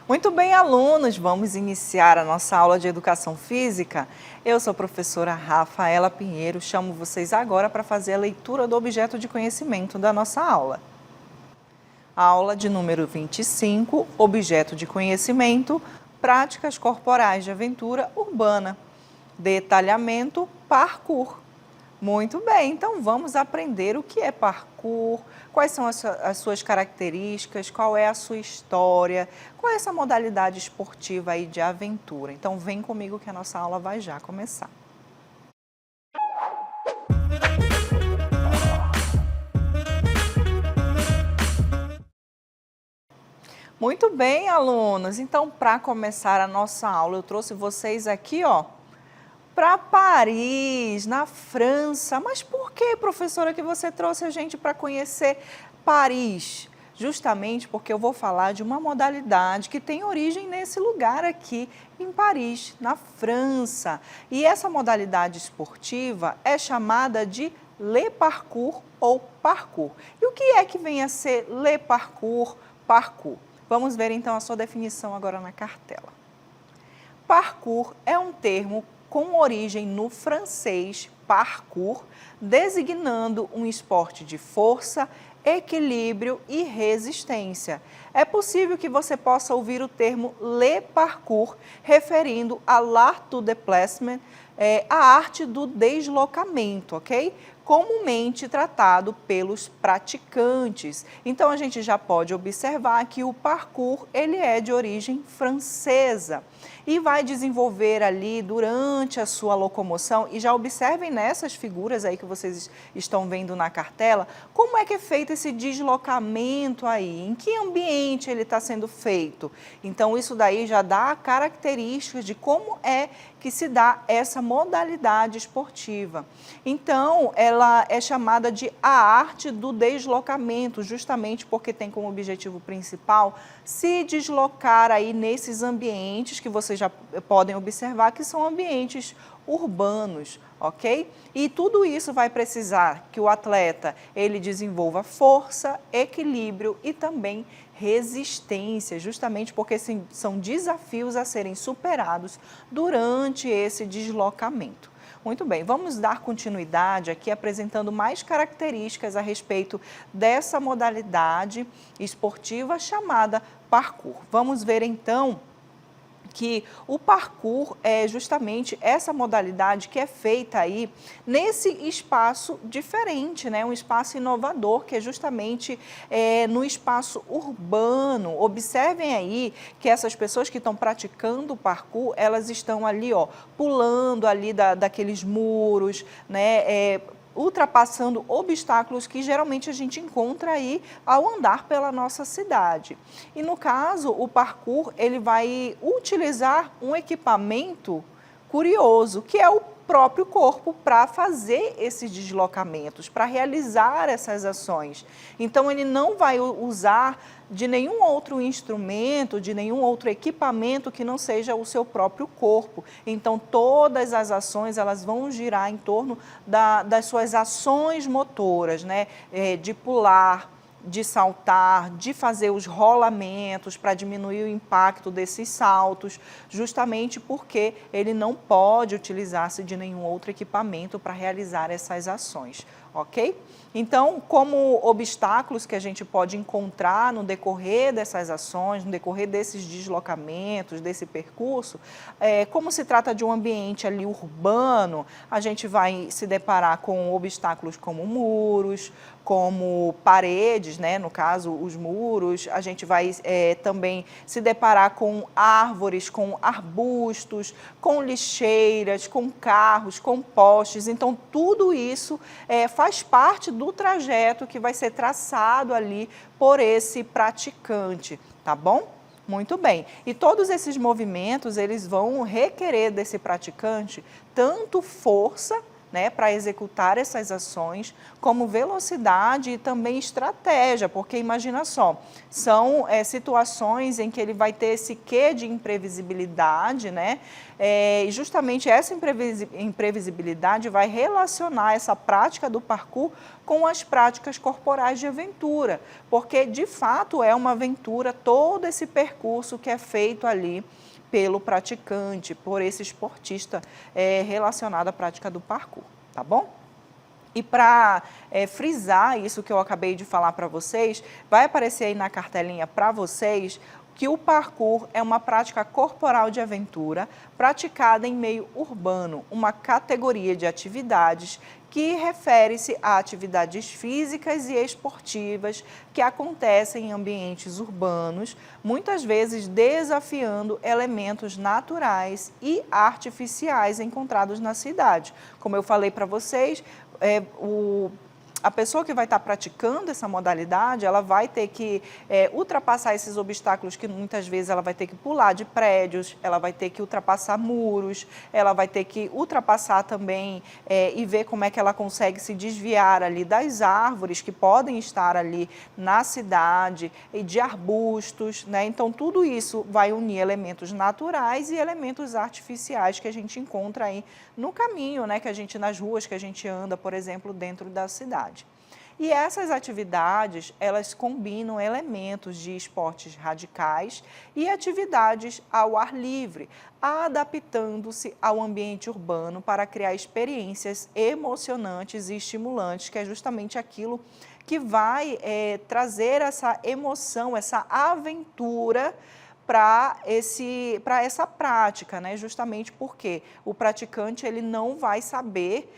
Muito bem, alunos, vamos iniciar a nossa aula de Educação Física. Eu sou a professora Rafaela Pinheiro, chamo vocês agora para fazer a leitura do objeto de conhecimento da nossa aula. Aula de número 25, objeto de conhecimento, práticas corporais de aventura urbana, detalhamento, parkour. Muito bem, então vamos aprender o que é parkour, quais são as suas características, qual é a sua história, qual é essa modalidade esportiva aí de aventura. Então vem comigo que a nossa aula vai já começar. Muito bem, alunos, então para começar a nossa aula eu trouxe vocês aqui, para Paris, na França. Mas por que, professora, que você trouxe a gente para conhecer Paris? Justamente porque eu vou falar de uma modalidade que tem origem nesse lugar aqui, em Paris, na França. E essa modalidade esportiva é chamada de Le Parcours ou Parkour. E o que é que vem a ser Le Parcours, Parkour? Vamos ver então a sua definição agora na cartela. Parkour é um termo com origem no francês parkour, designando um esporte de força, equilíbrio e resistência. É possível que você possa ouvir o termo le parkour, referindo a l'art du déplacement, a arte do deslocamento, ok? Comumente tratado pelos praticantes. Então, a gente já pode observar que o parkour, ele é de origem francesa e vai desenvolver ali durante a sua locomoção, e já observem nessas figuras aí que vocês estão vendo na cartela, como é que é feito esse deslocamento aí, em que ambiente ele está sendo feito. Então, isso daí já dá características de como é que se dá essa modalidade esportiva. Então, ela é chamada de a arte do deslocamento, justamente porque tem como objetivo principal se deslocar aí nesses ambientes que vocês já podem observar que são ambientes urbanos, ok? E tudo isso vai precisar que o atleta ele desenvolva força, equilíbrio e também resistência, justamente porque são desafios a serem superados durante esse deslocamento. Muito bem, vamos dar continuidade aqui apresentando mais características a respeito dessa modalidade esportiva chamada parkour. Vamos ver então que o parkour é justamente essa modalidade que é feita aí nesse espaço diferente, né? Um espaço inovador que é justamente no espaço urbano. Observem aí que essas pessoas que estão praticando o parkour, elas estão ali, pulando ali daqueles muros, né? Ultrapassando obstáculos que geralmente a gente encontra aí ao andar pela nossa cidade. E no caso, o parkour, ele vai utilizar um equipamento curioso, que é o próprio corpo para fazer esses deslocamentos, para realizar essas ações. Então, ele não vai usar de nenhum outro instrumento, de nenhum outro equipamento que não seja o seu próprio corpo. Então, todas as ações, elas vão girar em torno das suas ações motoras, né? De pular, de saltar, de fazer os rolamentos para diminuir o impacto desses saltos, justamente porque ele não pode utilizar-se de nenhum outro equipamento para realizar essas ações, ok? Então, como obstáculos que a gente pode encontrar no decorrer dessas ações, no decorrer desses deslocamentos, desse percurso, como se trata de um ambiente ali urbano, a gente vai se deparar com obstáculos como muros, como paredes, né? No caso, os muros, a gente vai também se deparar com árvores, com arbustos, com lixeiras, com carros, com postes. Então, tudo isso faz parte do trajeto que vai ser traçado ali por esse praticante, tá bom? Muito bem. E todos esses movimentos, eles vão requerer desse praticante tanto força, né, para executar essas ações, como velocidade e também estratégia, porque imagina só, são situações em que ele vai ter esse quê de imprevisibilidade, né, e justamente essa imprevisibilidade vai relacionar essa prática do parkour com as práticas corporais de aventura, porque de fato é uma aventura todo esse percurso que é feito ali pelo praticante, por esse esportista relacionado à prática do parkour, tá bom? E para frisar isso que eu acabei de falar para vocês, vai aparecer aí na cartelinha para vocês que o parkour é uma prática corporal de aventura praticada em meio urbano, uma categoria de atividades que refere-se a atividades físicas e esportivas que acontecem em ambientes urbanos, muitas vezes desafiando elementos naturais e artificiais encontrados na cidade. Como eu falei para vocês, a pessoa que vai estar praticando essa modalidade, ela vai ter que ultrapassar esses obstáculos que muitas vezes ela vai ter que pular de prédios, ela vai ter que ultrapassar muros, ela vai ter que ultrapassar também e ver como é que ela consegue se desviar ali das árvores que podem estar ali na cidade e de arbustos, né? Então, tudo isso vai unir elementos naturais e elementos artificiais que a gente encontra aí no caminho, né? Que a gente, nas ruas que a gente anda, por exemplo, dentro da cidade. E essas atividades, elas combinam elementos de esportes radicais e atividades ao ar livre, adaptando-se ao ambiente urbano para criar experiências emocionantes e estimulantes, que é justamente aquilo que vai trazer essa emoção, essa aventura para essa prática, né? Justamente porque o praticante ele não vai saber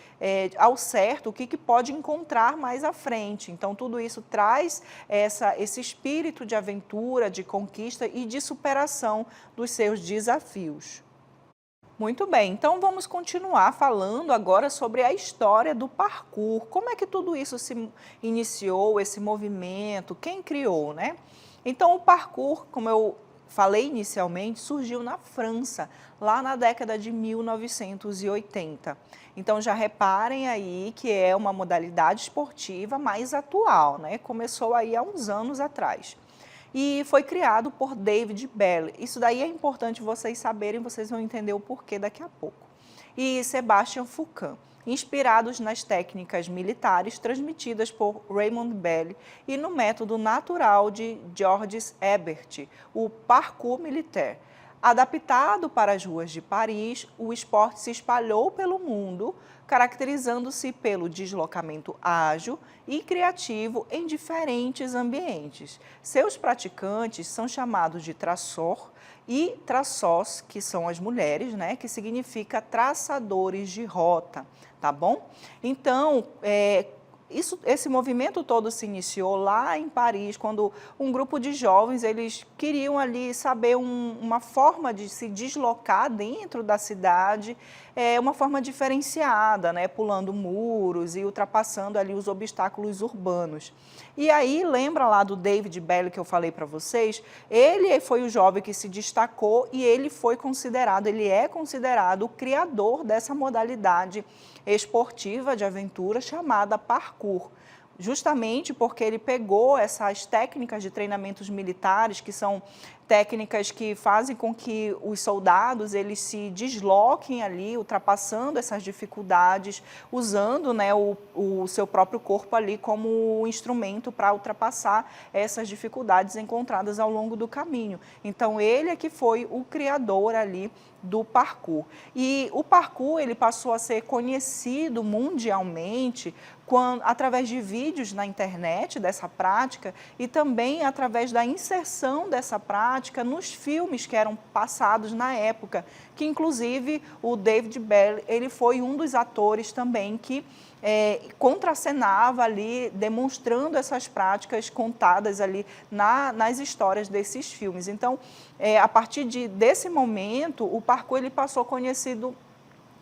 ao certo o que pode encontrar mais à frente. Então, tudo isso traz esse espírito de aventura, de conquista e de superação dos seus desafios. Muito bem, então vamos continuar falando agora sobre a história do parkour. Como é que tudo isso se iniciou, esse movimento, quem criou, né? Então, o parkour, como eu falei inicialmente, surgiu na França, lá na década de 1980. Então, já reparem aí que é uma modalidade esportiva mais atual, né? Começou aí há uns anos atrás. E foi criado por David Belle. Isso daí é importante vocês saberem, vocês vão entender o porquê daqui a pouco. E Sebastian Foucan, inspirados nas técnicas militares transmitidas por Raymond Belle e no método natural de Georges Hebert, o parkour militaire. Adaptado para as ruas de Paris, o esporte se espalhou pelo mundo, caracterizando-se pelo deslocamento ágil e criativo em diferentes ambientes. Seus praticantes são chamados de traçor e traçós, que são as mulheres, né, que significa traçadores de rota, tá bom? Então, esse movimento todo se iniciou lá em Paris, quando um grupo de jovens, eles queriam ali saber uma forma de se deslocar dentro da cidade, uma forma diferenciada, né, pulando muros e ultrapassando ali os obstáculos urbanos. E aí, lembra lá do David Belle que eu falei para vocês? Ele foi o jovem que se destacou e ele é considerado o criador dessa modalidade esportiva de aventura chamada parkour, justamente porque ele pegou essas técnicas de treinamentos militares, que são técnicas que fazem com que os soldados eles se desloquem ali, ultrapassando essas dificuldades, usando, né, o seu próprio corpo ali como instrumento para ultrapassar essas dificuldades encontradas ao longo do caminho. Então, ele é que foi o criador ali do parkour. E o parkour ele passou a ser conhecido mundialmente através de vídeos na internet dessa prática e também através da inserção dessa prática nos filmes que eram passados na época, que inclusive o David Belle, ele foi um dos atores também que contracenava ali, demonstrando essas práticas contadas ali nas histórias desses filmes. Então, a partir desse momento, o parkour ele passou conhecido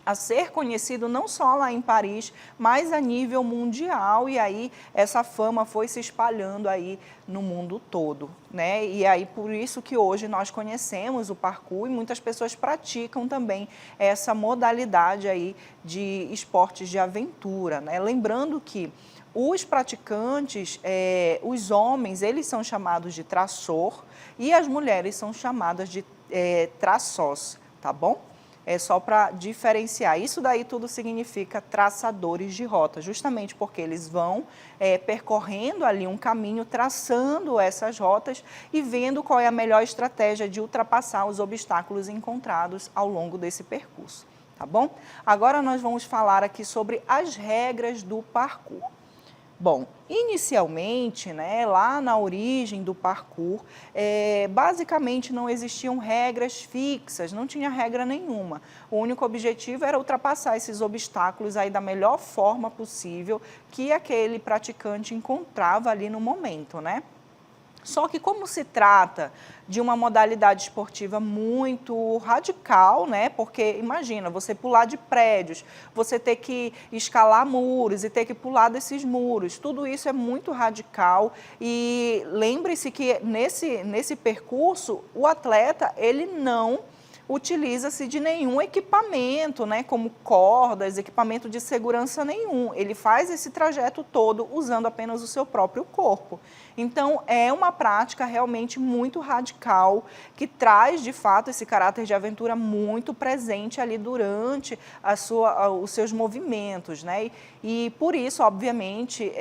a ser conhecido não só lá em Paris, mas a nível mundial, e aí essa fama foi se espalhando aí no mundo todo, né? E aí por isso que hoje nós conhecemos o parkour e muitas pessoas praticam também essa modalidade aí de esportes de aventura, né? Lembrando que os praticantes, os homens, eles são chamados de traçor e as mulheres são chamadas de traçós, tá bom? É só para diferenciar. Isso daí tudo significa traçadores de rota, justamente porque eles vão percorrendo ali um caminho, traçando essas rotas e vendo qual é a melhor estratégia de ultrapassar os obstáculos encontrados ao longo desse percurso, tá bom? Agora nós vamos falar aqui sobre as regras do parkour. Bom, inicialmente, né, lá na origem do parkour, basicamente não existiam regras fixas, não tinha regra nenhuma. O único objetivo era ultrapassar esses obstáculos aí da melhor forma possível que aquele praticante encontrava ali no momento, né? Só que como se trata de uma modalidade esportiva muito radical, né? Porque imagina, você pular de prédios, você ter que escalar muros e ter que pular desses muros, tudo isso é muito radical e lembre-se que nesse percurso o atleta ele não utiliza-se de nenhum equipamento, né, como cordas, equipamento de segurança nenhum. Ele faz esse trajeto todo usando apenas o seu próprio corpo. Então, é uma prática realmente muito radical, que traz, de fato, esse caráter de aventura muito presente ali durante os seus movimentos, né? E por isso, obviamente,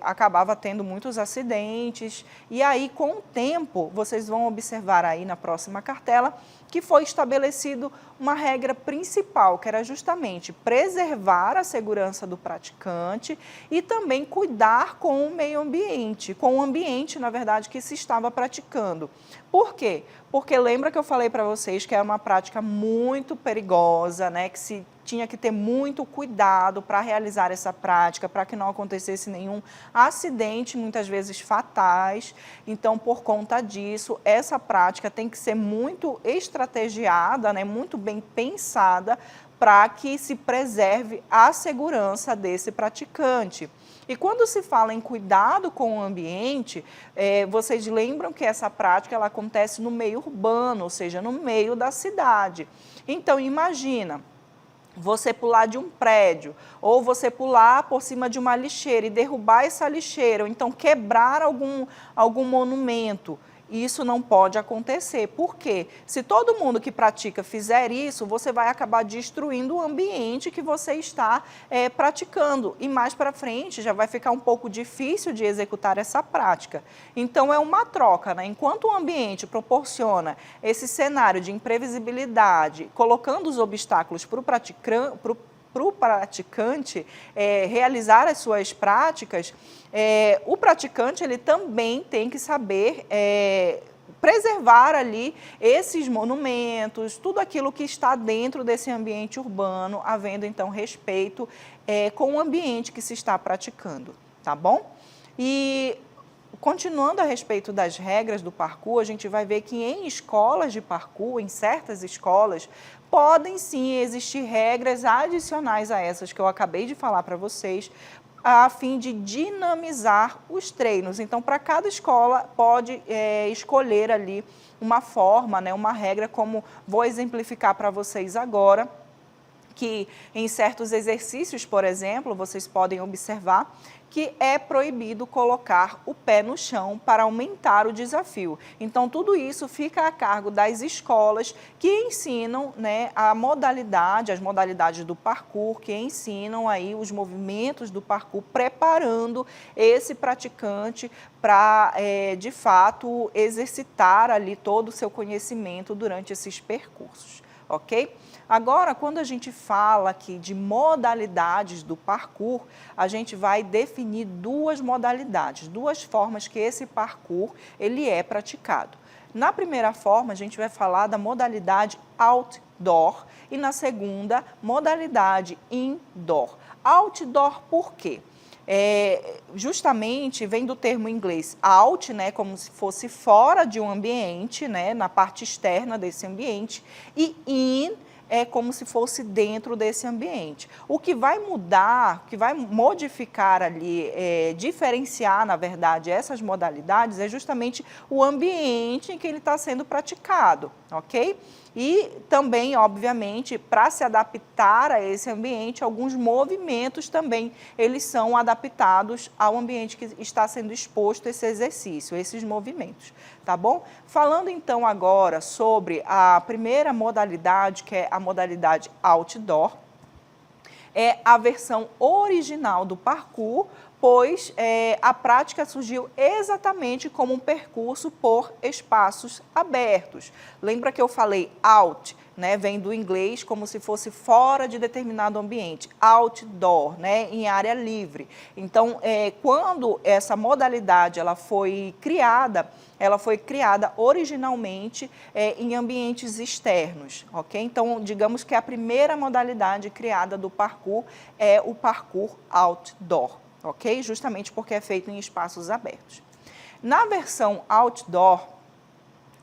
acabava tendo muitos acidentes. E aí, com o tempo, vocês vão observar aí na próxima cartela, que foi estabelecido uma regra principal, que era justamente preservar a segurança do praticante e também cuidar com o meio ambiente, com o ambiente, na verdade, que se estava praticando. Por quê? Porque lembra que eu falei para vocês que é uma prática muito perigosa, né? Que se tinha que ter muito cuidado para realizar essa prática, para que não acontecesse nenhum acidente, muitas vezes fatais. Então, por conta disso, essa prática tem que ser muito estrategiada, né? Muito bem pensada, para que se preserve a segurança desse praticante. E quando se fala em cuidado com o ambiente, vocês lembram que essa prática ela acontece no meio urbano, ou seja, no meio da cidade. Então, imagina você pular de um prédio, ou você pular por cima de uma lixeira e derrubar essa lixeira, ou então quebrar algum monumento. Isso não pode acontecer. Por quê? Se todo mundo que pratica fizer isso, você vai acabar destruindo o ambiente que você está praticando. E mais para frente já vai ficar um pouco difícil de executar essa prática. Então é uma troca, né? Enquanto o ambiente proporciona esse cenário de imprevisibilidade, colocando os obstáculos para o praticante realizar as suas práticas, o praticante ele também tem que saber preservar ali esses monumentos, tudo aquilo que está dentro desse ambiente urbano, havendo então respeito com o ambiente que se está praticando, tá bom? E continuando a respeito das regras do parkour, a gente vai ver que em escolas de parkour, em certas escolas, podem sim existir regras adicionais a essas que eu acabei de falar para vocês, a fim de dinamizar os treinos. Então, para cada escola pode escolher ali uma forma, né, uma regra, como vou exemplificar para vocês agora, que em certos exercícios, por exemplo, vocês podem observar que é proibido colocar o pé no chão para aumentar o desafio. Então, tudo isso fica a cargo das escolas que ensinam, né, as modalidades do parkour, que ensinam aí os movimentos do parkour, preparando esse praticante para, de fato, exercitar ali todo o seu conhecimento durante esses percursos, ok? Agora, quando a gente fala aqui de modalidades do parkour, a gente vai definir duas modalidades, duas formas que esse parkour ele é praticado. Na primeira forma, a gente vai falar da modalidade outdoor e na segunda, modalidade indoor. Outdoor por quê? Justamente vem do termo em inglês out, né, como se fosse fora de um ambiente, né, na parte externa desse ambiente, e in é como se fosse dentro desse ambiente. O que vai mudar, o que vai modificar ali, diferenciar, na verdade, essas modalidades é justamente o ambiente em que ele está sendo praticado, ok? E também, obviamente, para se adaptar a esse ambiente, alguns movimentos também, eles são adaptados ao ambiente que está sendo exposto esse exercício, esses movimentos, tá bom? Falando então agora sobre a primeira modalidade, que é a modalidade outdoor, é a versão original do parkour, pois a prática surgiu exatamente como um percurso por espaços abertos. Lembra que eu falei out, né, vem do inglês como se fosse fora de determinado ambiente, outdoor, né, em área livre. Então, quando essa modalidade ela foi criada originalmente em ambientes externos, ok? Então, digamos que a primeira modalidade criada do parkour é o parkour outdoor, ok? Justamente porque é feito em espaços abertos. Na versão outdoor,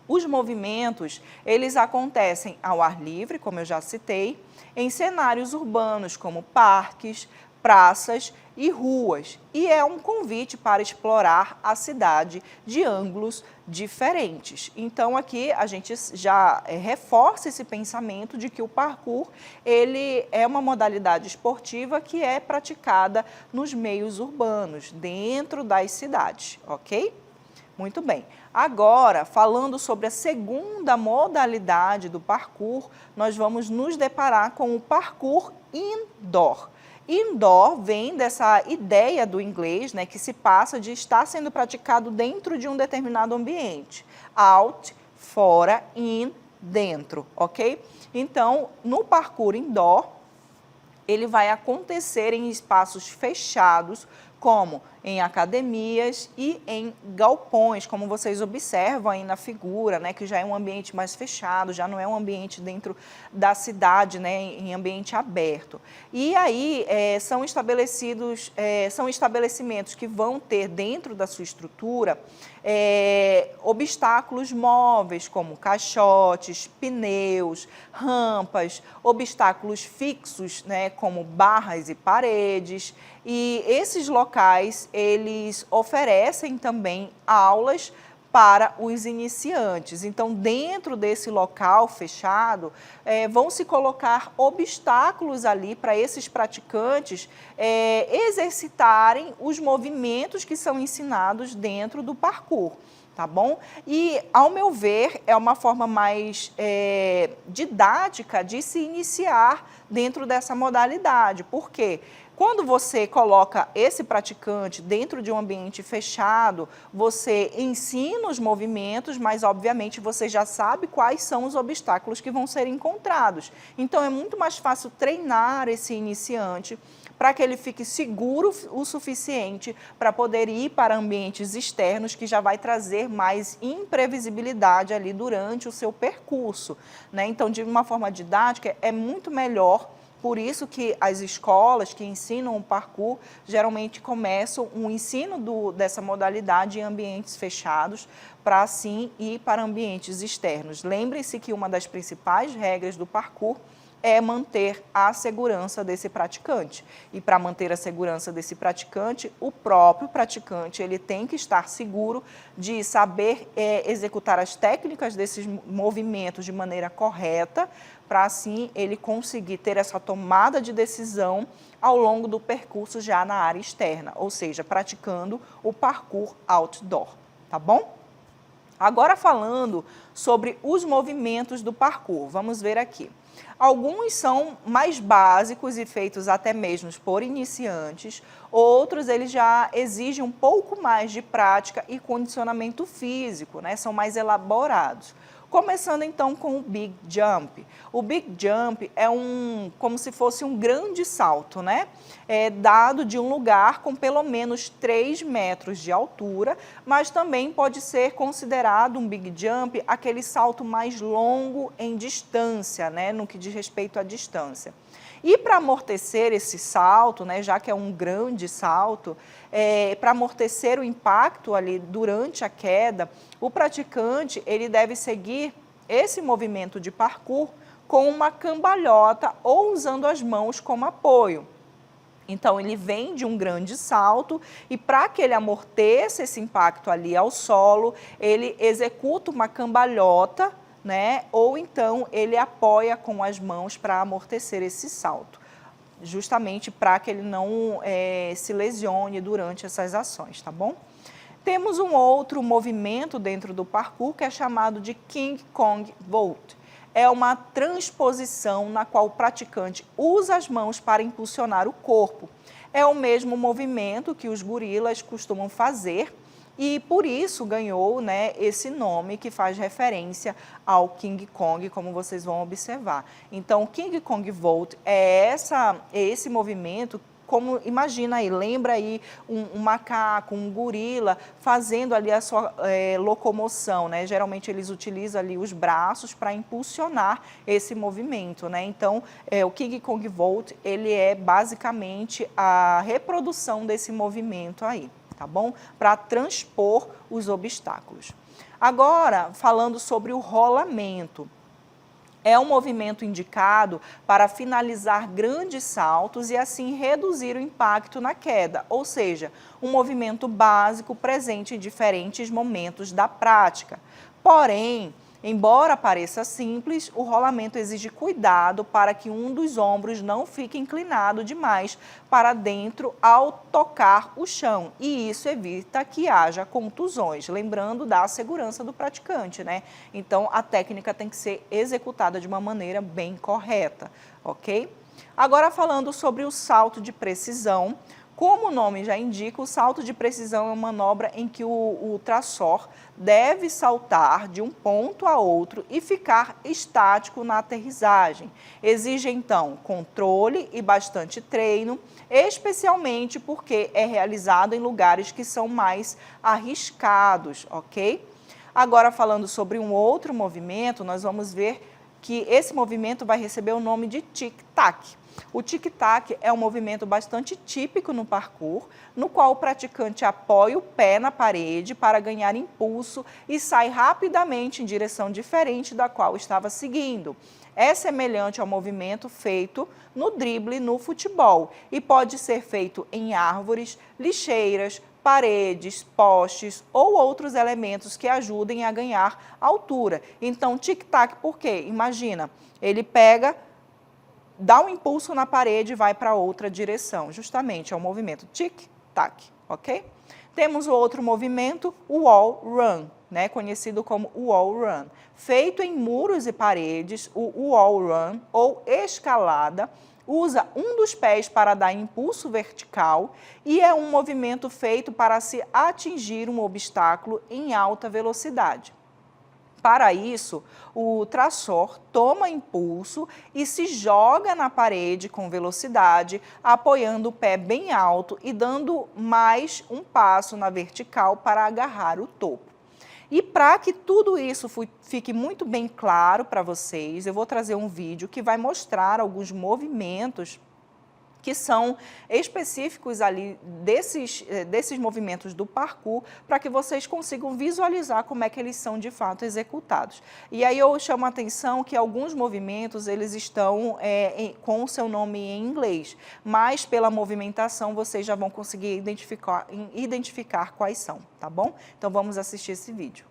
os movimentos, eles acontecem ao ar livre, como eu já citei, em cenários urbanos como parques, praças e ruas. E é um convite para explorar a cidade de ângulos diferentes. Então, aqui a gente já reforça esse pensamento de que o parkour, ele é uma modalidade esportiva que é praticada nos meios urbanos, dentro das cidades, ok? Muito bem. Agora, falando sobre a segunda modalidade do parkour, nós vamos nos deparar com o parkour indoor. Indoor vem dessa ideia do inglês, né, que se passa de estar sendo praticado dentro de um determinado ambiente. Out, fora, in, dentro, ok? Então, no parkour indoor, ele vai acontecer em espaços fechados, como em academias e em galpões, como vocês observam aí na figura, né, que já é um ambiente mais fechado, já não é um ambiente dentro da cidade, né, em ambiente aberto. E aí são estabelecimentos que vão ter dentro da sua estrutura obstáculos móveis, como caixotes, pneus, rampas, obstáculos fixos, né, como barras e paredes. E esses locais, eles oferecem também aulas para os iniciantes. Então, dentro desse local fechado, vão se colocar obstáculos ali para esses praticantes exercitarem os movimentos que são ensinados dentro do parkour. Tá bom? E, ao meu ver, é uma forma mais didática de se iniciar dentro dessa modalidade. Por quê? Quando você coloca esse praticante dentro de um ambiente fechado, você ensina os movimentos, mas, obviamente, você já sabe quais são os obstáculos que vão ser encontrados. Então, é muito mais fácil treinar esse iniciante para que ele fique seguro o suficiente para poder ir para ambientes externos, que já vai trazer mais imprevisibilidade ali durante o seu percurso, né? Então, de uma forma didática, é muito melhor. Por isso que as escolas que ensinam o parkour geralmente começam o ensino dessa modalidade em ambientes fechados, para assim ir para ambientes externos. Lembre-se que uma das principais regras do parkour é manter a segurança desse praticante. E para manter a segurança desse praticante, o próprio praticante ele tem que estar seguro de saber executar as técnicas desses movimentos de maneira correta, para assim ele conseguir ter essa tomada de decisão ao longo do percurso já na área externa, ou seja, praticando o parkour outdoor, tá bom? Agora falando sobre os movimentos do parkour, vamos ver aqui. Alguns são mais básicos e feitos até mesmo por iniciantes, outros eles já exigem um pouco mais de prática e condicionamento físico, né? São mais elaborados. Começando então com o Big Jump. O Big Jump é como se fosse um grande salto, né? Dado de um lugar com pelo menos 3 metros de altura, mas também pode ser considerado um Big Jump aquele salto mais longo em distância, né? No que diz respeito à distância. E para amortecer esse salto, né, já que é um grande salto, para amortecer o impacto ali durante a queda, o praticante ele deve seguir esse movimento de parkour com uma cambalhota ou usando as mãos como apoio. Então, ele vem de um grande salto e para que ele amorteça esse impacto ali ao solo, ele executa uma cambalhota, né? Ou então ele apoia com as mãos para amortecer esse salto, justamente para que ele não se lesione durante essas ações, tá bom? Temos um outro movimento dentro do parkour que é chamado de King Kong Vault. É uma transposição na qual o praticante usa as mãos para impulsionar o corpo. É o mesmo movimento que os gorilas costumam fazer e por isso ganhou, né, esse nome que faz referência ao King Kong, como vocês vão observar. Então, o King Kong Vault é esse movimento. Como, imagina aí, lembra aí um macaco, um gorila fazendo ali a sua locomoção, né? Geralmente eles utilizam ali os braços para impulsionar esse movimento, né? Então, o King Kong Vault, ele é basicamente a reprodução desse movimento aí, tá bom? Para transpor os obstáculos. Agora, falando sobre o rolamento. É um movimento indicado para finalizar grandes saltos e assim reduzir o impacto na queda, ou seja, um movimento básico presente em diferentes momentos da prática. Porém, embora pareça simples, o rolamento exige cuidado para que um dos ombros não fique inclinado demais para dentro ao tocar o chão. E isso evita que haja contusões, lembrando da segurança do praticante, né? Então, a técnica tem que ser executada de uma maneira bem correta, ok? Agora, falando sobre o salto de precisão. Como o nome já indica, o salto de precisão é uma manobra em que o traçor deve saltar de um ponto a outro e ficar estático na aterrissagem. Exige, então, controle e bastante treino, especialmente porque é realizado em lugares que são mais arriscados, ok? Agora, falando sobre um outro movimento, nós vamos ver que esse movimento vai receber o nome de tic-tac. O tic-tac é um movimento bastante típico no parkour, no qual o praticante apoia o pé na parede para ganhar impulso e sai rapidamente em direção diferente da qual estava seguindo. É semelhante ao movimento feito no drible no futebol e pode ser feito em árvores, lixeiras, paredes, postes ou outros elementos que ajudem a ganhar altura. Então, tic-tac por quê? Imagina, ele pega, dá um impulso na parede e vai para outra direção. Justamente é o movimento tic-tac, ok? Temos o outro movimento, o wall run, né? Conhecido como wall run. Feito em muros e paredes, o wall run ou escalada usa um dos pés para dar impulso vertical e é um movimento feito para se atingir um obstáculo em alta velocidade. Para isso, o traçor toma impulso e se joga na parede com velocidade, apoiando o pé bem alto e dando mais um passo na vertical para agarrar o topo. E para que tudo isso fique muito bem claro para vocês, eu vou trazer um vídeo que vai mostrar alguns movimentos que são específicos ali desses movimentos do parkour, para que vocês consigam visualizar como é que eles são de fato executados. E aí eu chamo a atenção que alguns movimentos eles estão com o seu nome em inglês, mas pela movimentação vocês já vão conseguir identificar quais são, tá bom? Então vamos assistir esse vídeo.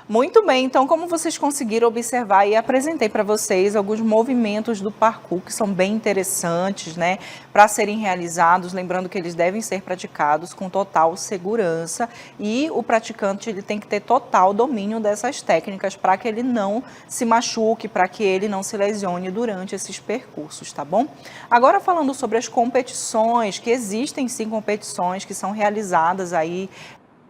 Muito bem, então como vocês conseguiram observar e apresentei para vocês alguns movimentos do parkour que são bem interessantes, né, para serem realizados, lembrando que eles devem ser praticados com total segurança e o praticante ele tem que ter total domínio dessas técnicas para que ele não se machuque, para que ele não se lesione durante esses percursos, tá bom? Agora falando sobre as competições, que existem sim competições que são realizadas aí.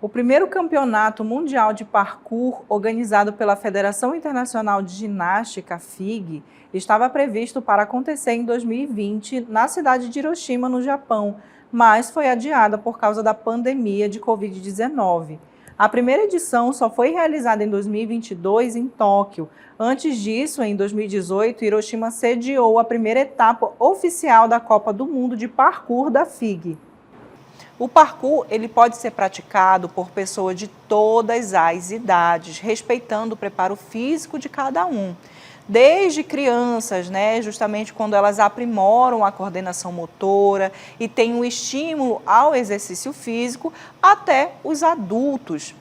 O primeiro campeonato mundial de parkour, organizado pela Federação Internacional de Ginástica, FIG, estava previsto para acontecer em 2020 na cidade de Hiroshima, no Japão, mas foi adiada por causa da pandemia de Covid-19. A primeira edição só foi realizada em 2022 em Tóquio. Antes disso, em 2018, Hiroshima sediou a primeira etapa oficial da Copa do Mundo de Parkour da FIG. O parkour ele pode ser praticado por pessoas de todas as idades, respeitando o preparo físico de cada um. Desde crianças, né, justamente quando elas aprimoram a coordenação motora e têm um estímulo ao exercício físico, até os adultos,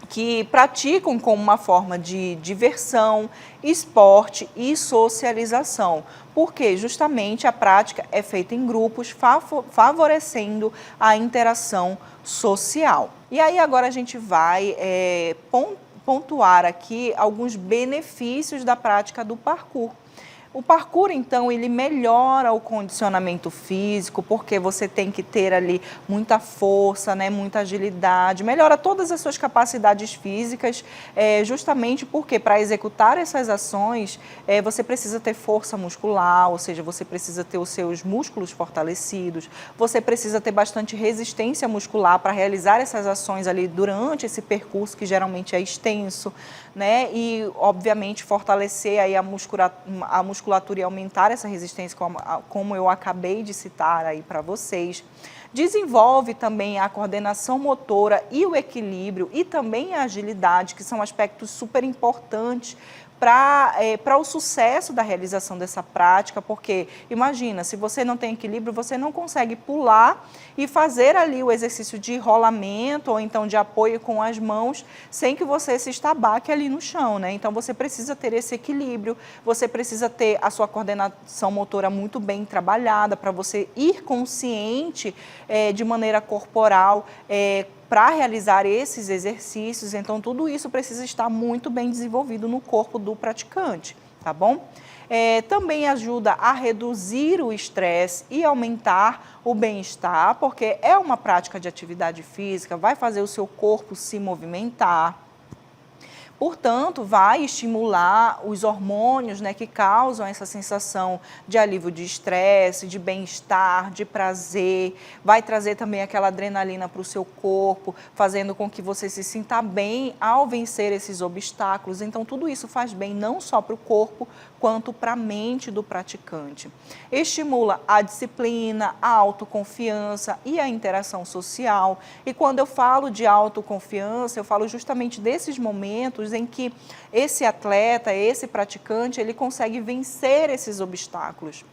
que praticam como uma forma de diversão, esporte e socialização, porque justamente a prática é feita em grupos, favorecendo a interação social. E aí agora a gente vai pontuar aqui alguns benefícios da prática do parkour. O parkour, então, ele melhora o condicionamento físico, porque você tem que ter ali muita força, né, muita agilidade, melhora todas as suas capacidades físicas, justamente porque para executar essas ações, você precisa ter força muscular, ou seja, você precisa ter os seus músculos fortalecidos, você precisa ter bastante resistência muscular para realizar essas ações ali durante esse percurso, que geralmente é extenso, né, e, obviamente, fortalecer aí a musculatura e aumentar essa resistência, como eu acabei de citar aí para vocês. Desenvolve também a coordenação motora e o equilíbrio e também a agilidade, que são aspectos super importantes para o sucesso da realização dessa prática, porque imagina, se você não tem equilíbrio, você não consegue pular e fazer ali o exercício de rolamento ou então de apoio com as mãos sem que você se estabaque ali no chão, né? Então você precisa ter esse equilíbrio, você precisa ter a sua coordenação motora muito bem trabalhada para você ir consciente de maneira corporal, para realizar esses exercícios. Então, tudo isso precisa estar muito bem desenvolvido no corpo do praticante, tá bom? Também ajuda a reduzir o estresse e aumentar o bem-estar, porque é uma prática de atividade física, vai fazer o seu corpo se movimentar. Portanto, vai estimular os hormônios, né, que causam essa sensação de alívio de estresse, de bem-estar, de prazer. Vai trazer também aquela adrenalina para o seu corpo, fazendo com que você se sinta bem ao vencer esses obstáculos. Então, tudo isso faz bem não só para o corpo, quanto para a mente do praticante. Estimula a disciplina, a autoconfiança e a interação social. E quando eu falo de autoconfiança, eu falo justamente desses momentos em que esse atleta, esse praticante, ele consegue vencer esses obstáculos.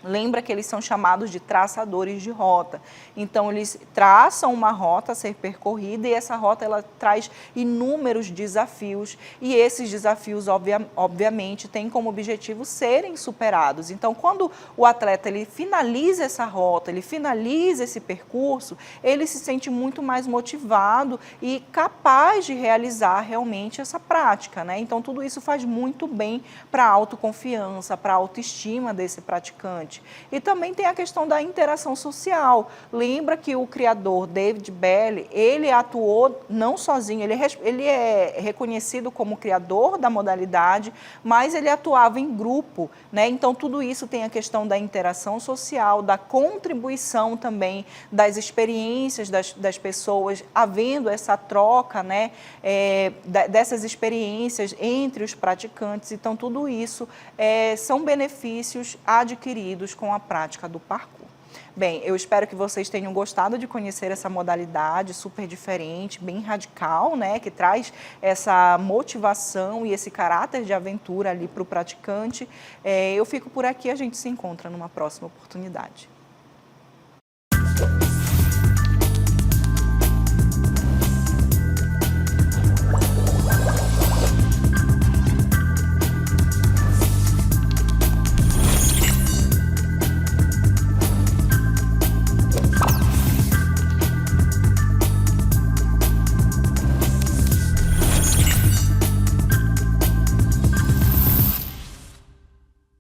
Lembra que eles são chamados de traçadores de rota. Então, eles traçam uma rota a ser percorrida e essa rota ela traz inúmeros desafios e esses desafios, obviamente, têm como objetivo serem superados. Então, quando o atleta ele finaliza essa rota, ele finaliza esse percurso, ele se sente muito mais motivado e capaz de realizar realmente essa prática, né? Então, tudo isso faz muito bem para a autoconfiança, para a autoestima desse praticante. E também tem a questão da interação social. Lembra que o criador, David Bailey, ele atuou não sozinho, ele é reconhecido como criador da modalidade, mas ele atuava em grupo, né? Então, tudo isso tem a questão da interação social, da contribuição também das experiências das pessoas, havendo essa troca, né, dessas experiências entre os praticantes. Então, tudo isso são benefícios adquiridos com a prática do parkour. Bem, eu espero que vocês tenham gostado de conhecer essa modalidade super diferente, bem radical, né, que traz essa motivação e esse caráter de aventura ali para o praticante. Eu fico por aqui, a gente se encontra numa próxima oportunidade.